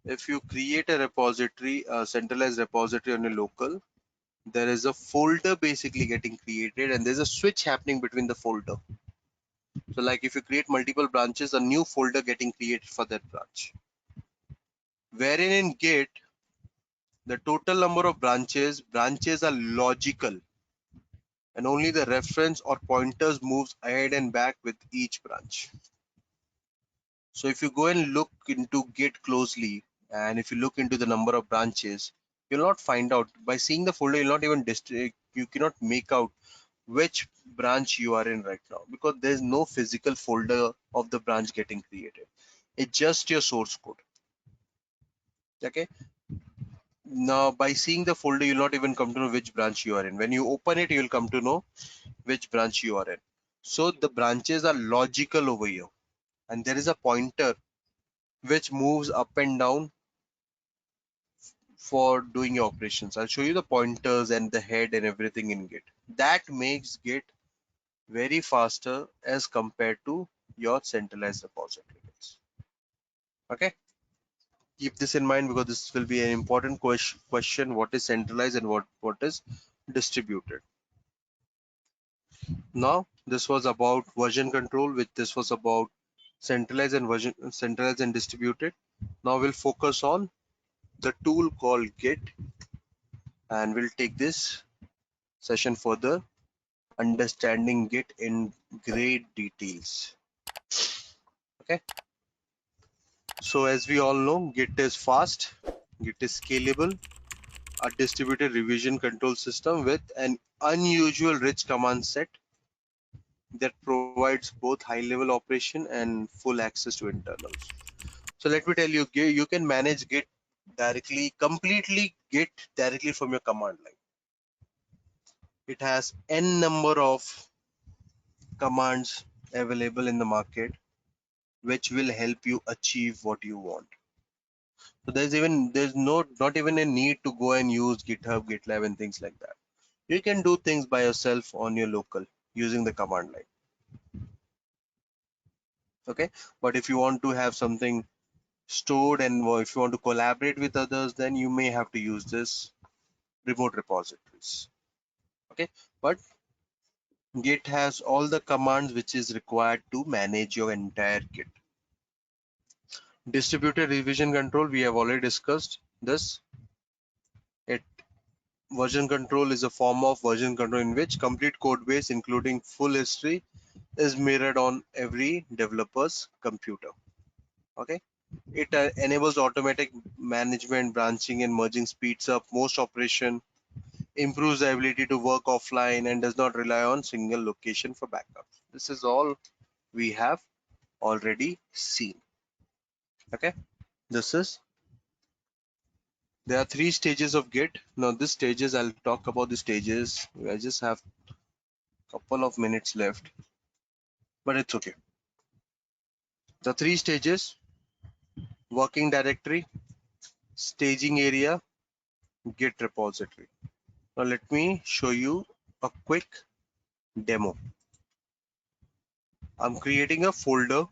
If you create a repository, a centralized repository on a local, there is a folder basically getting created, and there's a switch happening between the folder. So like if you create multiple branches, a new folder getting created for that branch. Wherein in Git, the total number of branches are logical, and only the reference or pointers moves ahead and back with each branch. So if you go and look into Git closely, and if you look into the number of branches, you'll not find out. By seeing the folder, you'll not even you cannot make out which branch you are in right now, because there's no physical folder of the branch getting created. It's just your source code. Okay. Now by seeing the folder, you'll not even come to know which branch you are in. When you open it, you'll come to know which branch you are in. So the branches are logical over here, and there is a pointer which moves up and down for doing your operations. I'll show you the pointers and the head and everything in Git. That makes Git very faster as compared to your centralized repositories. Okay, keep this in mind, because this will be an important question. What is centralized and what is distributed? Now this was about version control, which this was about centralized and distributed. Now we'll focus on the tool called Git, and we'll take this session further, understanding Git in great details. Okay. So as we all know, Git is fast, Git is scalable, a distributed revision control system with an unusual rich command set that provides both high-level operation and full access to internals. So let me tell you, you can manage Git directly, completely Git directly from your command line. It has n number of commands available in the market, which will help you achieve what you want. So there's not even a need to go and use GitHub, GitLab, and things like that. You can do things by yourself on your local using the command line. Okay, but if you want to have something stored and if you want to collaborate with others, then you may have to use this remote repositories. Okay, but Git has all the commands which is required to manage your entire Git. Distributed revision control, we have already discussed this. Version control is a form of version control in which complete code base, including full history, is mirrored on every developer's computer. Okay, it enables automatic management, branching and merging, speeds up most operation, improves the ability to work offline, and does not rely on single location for backup. This is all we have already seen. Okay, there are 3 stages of Git. Now these stages, I'll talk about the stages. I just have a couple of minutes left, but it's okay. The 3 stages: working directory, staging area, Git repository. Now let me show you a quick demo. I'm creating a folder.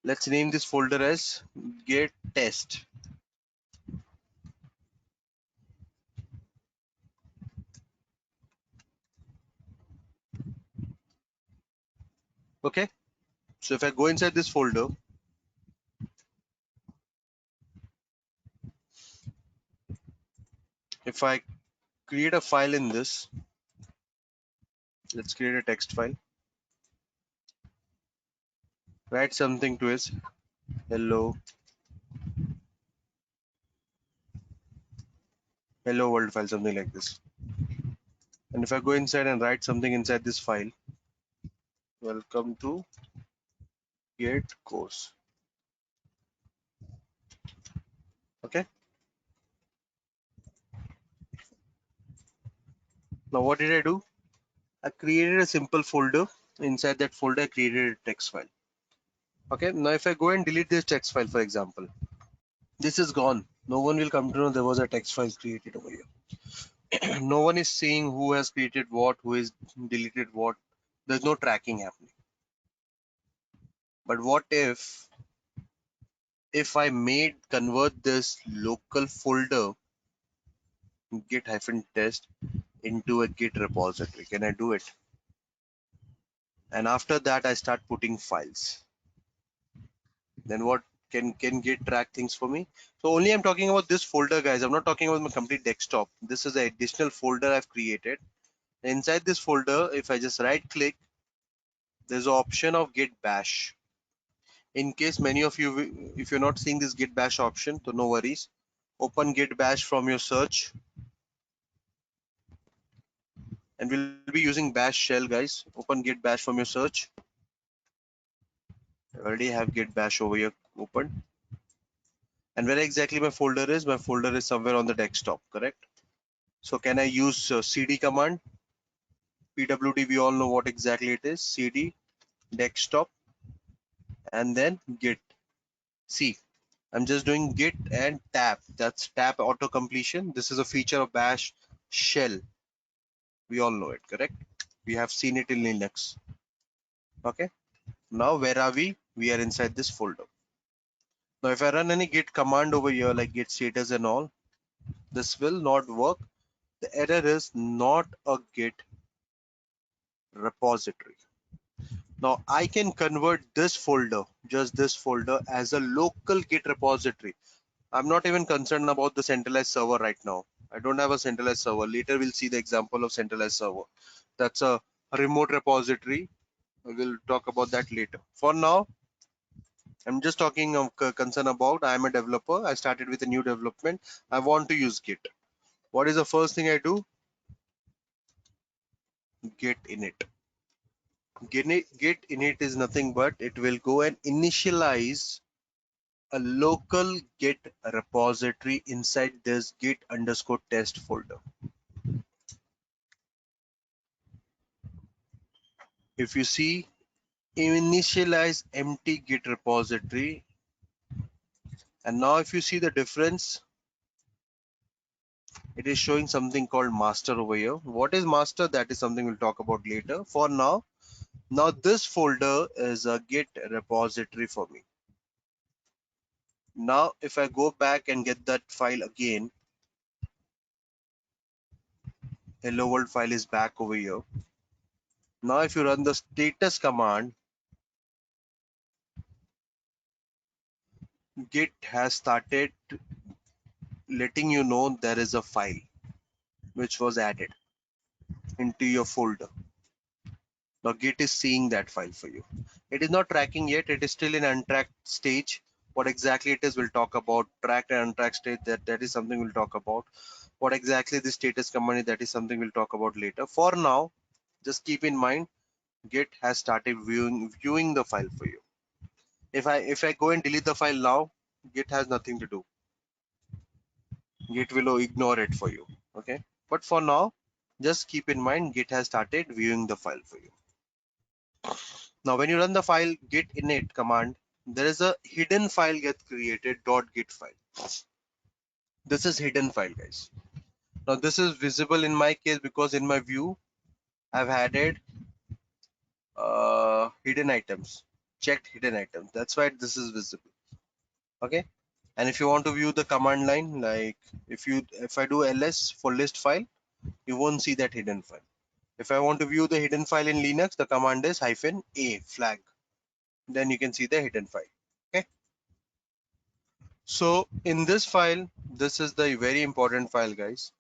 Let's name this folder as Git test. Okay, so if I go inside this folder, if I create a file in this, let's create a text file, write something to it, hello world file, something like this. And if I go inside and write something inside this file, welcome to Git course. Okay, now what did I do? I created a simple folder. Inside that folder I created a text file. Okay, now if I go and delete this text file, for example, this is gone. No one will come to know there was a text file created over here. No one is seeing who has created what, who is deleted what. There's no tracking happening. But what if I convert this local folder git-test into a Git repository? Can I do it? And after that I start putting files. Then what can Git track things for me? So only I'm talking about this folder, guys. I'm not talking about my complete desktop. This is an additional folder I've created. Inside this folder, if I just right click, there's an option of Git bash. In case many of you, if you're not seeing this Git bash option, so no worries. Open Git bash from your search, and we'll be using bash shell, guys. Open Git bash from your search. I already have Git bash over here open. And where exactly my folder is? My folder is somewhere on the desktop, correct? So can I use cd command? pwd, we all know what exactly it is. Cd desktop and then git. See, I'm just doing git and tab. That's tab auto completion. This is a feature of bash shell. We all know it, correct? We have seen it in Linux. Okay, now where are we? We are inside this folder. Now if I run any git command over here like git status and all, this will not work. The error is not a git repository. Now I can convert this folder, just this folder, as a local Git repository. I'm not even concerned about the centralized server right now. I don't have a centralized server. Later we'll see the example of centralized server. That's a remote repository. We'll talk about that later. For now, I'm just talking of concern about I'm a developer. I started with a new development. I want to use Git. What is the first thing I do? Git init. Git init is nothing but it will go and initialize a local Git repository inside this git underscore test folder. If you see initialize empty Git repository, and now if you see the difference, it is showing something called master over here. What is master? That is something we'll talk about later. For now this folder is a Git repository for me. Now if I go back and get that file again, hello world file is back over here. Now if you run the status command, Git has started letting you know there is a file which was added into your folder. Now Git is seeing that file for you. It is not tracking yet. It is still in untracked stage. What exactly it is, we'll talk about. Tracked and untracked state, that is something we'll talk about. What exactly the status command is, that is something we'll talk about later. For now, just keep in mind, Git has started viewing the file for you. If I go and delete the file now, Git has nothing to do. Git will ignore it for you. Okay. But for now, just keep in mind, Git has started viewing the file for you. Now, when you run the file git init command, there is a hidden file gets created .git file. This is hidden file, guys. Now, this is visible in my case because in my view, I've added hidden items, checked hidden items. That's why this is visible. Okay. And if you want to view the command line, like if I do ls for list file, you won't see that hidden file. If I want to view the hidden file in Linux, the command is -a flag. Then you can see the hidden file. Okay. So in this file, this is the very important file, guys.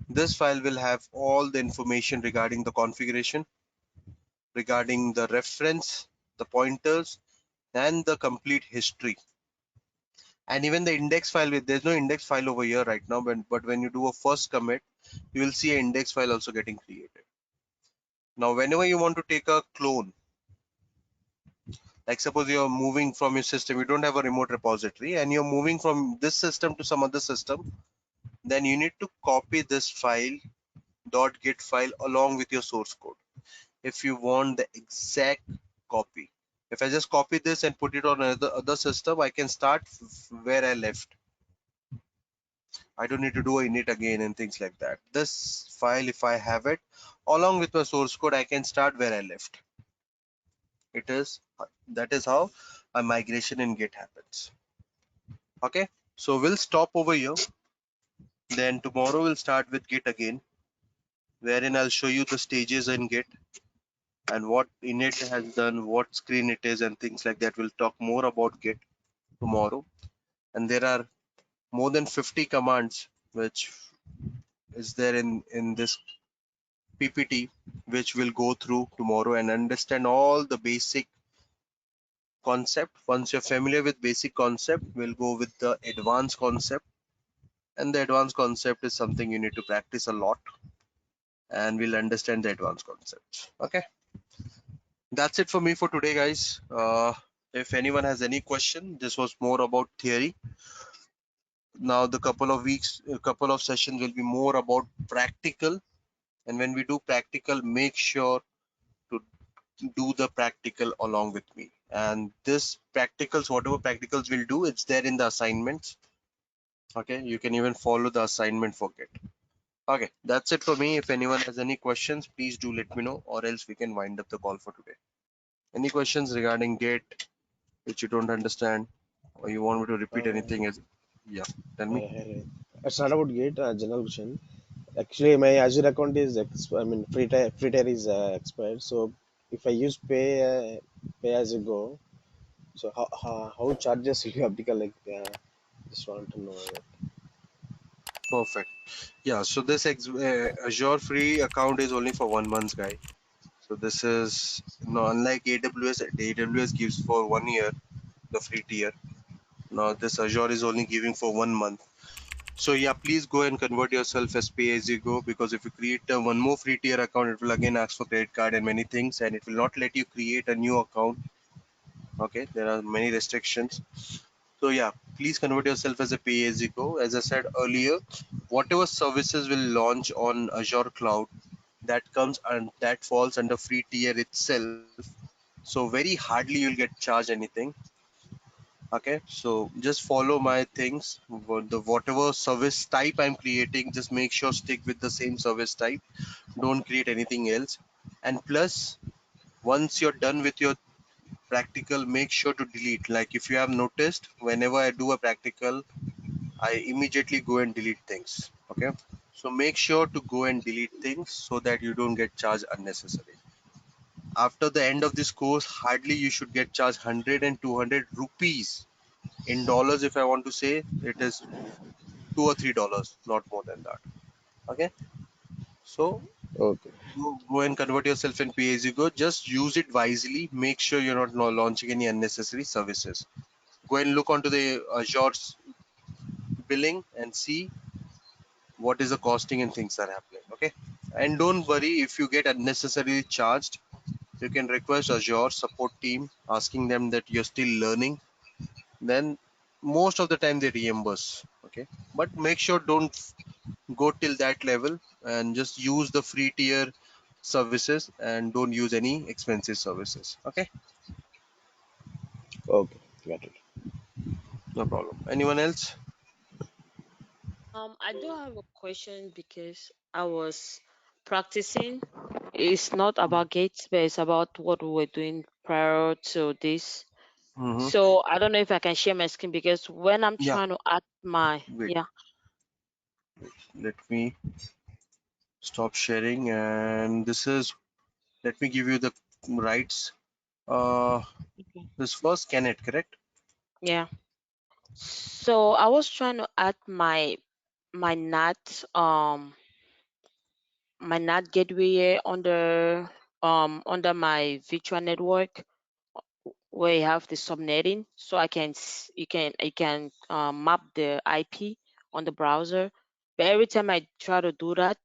This file will have all the information regarding the configuration, regarding the reference, the pointers, and the complete history. And even the index file, there's no index file over here right now, but when you do a first commit, you will see an index file also getting created. Now, whenever you want to take a clone, like suppose you're moving from your system, you don't have a remote repository, and you're moving from this system to some other system, then you need to copy this file .git file along with your source code if you want the exact copy. If I just copy this and put it on other system, I can start where I left. I don't need to do a init again and things like that. This file, if I have it along with my source code, I can start where I left. That is how a migration in Git happens. Okay, so we'll stop over here. Then tomorrow we'll start with Git again, wherein I'll show you the stages in Git and what init has done, what screen it is, and things like that. We'll talk more about Git tomorrow. And there are more than 50 commands which is there in this PPT, which we'll go through tomorrow and understand all the basic concept. Once you're familiar with basic concept, we'll go with the advanced concept. And the advanced concept is something you need to practice a lot, and we'll understand the advanced concepts. Okay, that's it for me for today, guys. If anyone has any question, this was more about theory. Now the couple of sessions will be more about practical, and when we do practical, make sure to do the practical along with me. And this practicals, whatever practicals we'll do, it's there in the assignments. Okay, you can even follow the assignment for Git. Okay, that's it for me. If anyone has any questions, please do let me know, or else we can wind up the call for today. Any questions regarding Git which you don't understand, or you want me to repeat anything? Yeah, tell me. It's not about Git, general question. Actually, my Azure account is free tier is expired. So if I use pay as you go, so how charges will be applicable? Like, just want to know that. Perfect. Yeah, so this Azure free account is only for 1 month, guy. So this is no unlike AWS. AWS gives for 1 year the free tier. Now this Azure is only giving for 1 month. So yeah, please go and convert yourself as pay as you go, because if you create one more free tier account, it will again ask for credit card and many things, and it will not let you create a new account. Okay, there are many restrictions. So yeah, please convert yourself as a pay as you go. As I said earlier, whatever services will launch on Azure cloud, that comes and that falls under free tier itself. So very hardly you'll get charged anything. Okay, so just follow my things. The whatever service type I'm creating, just make sure stick with the same service type. Don't create anything else. And plus, once you're done with your practical, make sure to delete. Like if you have noticed, whenever I do a practical, I immediately go and delete things. Okay, so make sure to go and delete things so that you don't get charged unnecessary. After the end of this course, hardly you should get charged 100 and 200 rupees. In dollars, if I want to say, it is $2 or $3, not more than that. Okay, so Okay. go and convert yourself in pay as you go. Just use it wisely. Make sure you're not launching any unnecessary services. Go and look onto the Azure's billing and see what is the costing and things are happening. Okay, and don't worry if you get unnecessarily charged. You can request Azure support team, asking them that you're still learning. Then most of the time they reimburse. Okay, but make sure don't go till that level, and just use the free tier services and don't use any expensive services. Okay, Okay. Got it. no problem. Anyone else? I do have a question because I was practicing. It's not about gates, but it's about what we were doing prior to this. Mm-hmm. So I don't know if I can share my screen because when I'm Yeah, trying to add my wait, let me stop sharing, and this is, let me give you the rights. uh Okay. this first, can it correct? Yeah. So I was trying to add my NAT gateway under my virtual network where you have the subnetting, so you can map the IP on the browser. But every time I try to do that,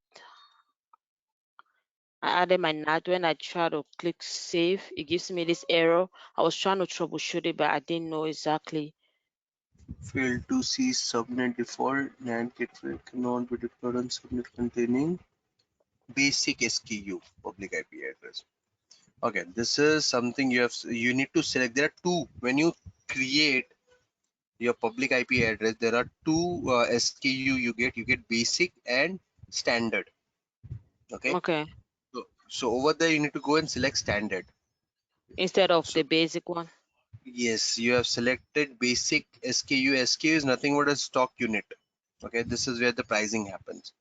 I added my NAT. When I try to click save, it gives me this error. I was trying to troubleshoot it, but I didn't know exactly. Failed to see subnet default NAND gateway cannot be deployed on subnet containing basic SKU public IP address. Okay, this is something you need to select. There are two. When you create your public IP address, there are two SKU you get. You get basic and standard. Okay, Okay, so over there you need to go and select standard. instead of So the basic one. yes, you have selected basic SKU. SKU is nothing but a stock unit. Okay, this is where the pricing happens.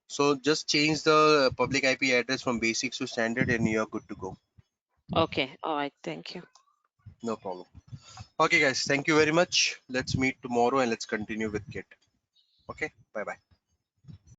So just change the public IP address from basics to standard and you're good to go. Okay, all right, thank you. No problem. Okay, guys, thank you very much. Let's meet tomorrow and let's continue with Git. Okay, bye bye.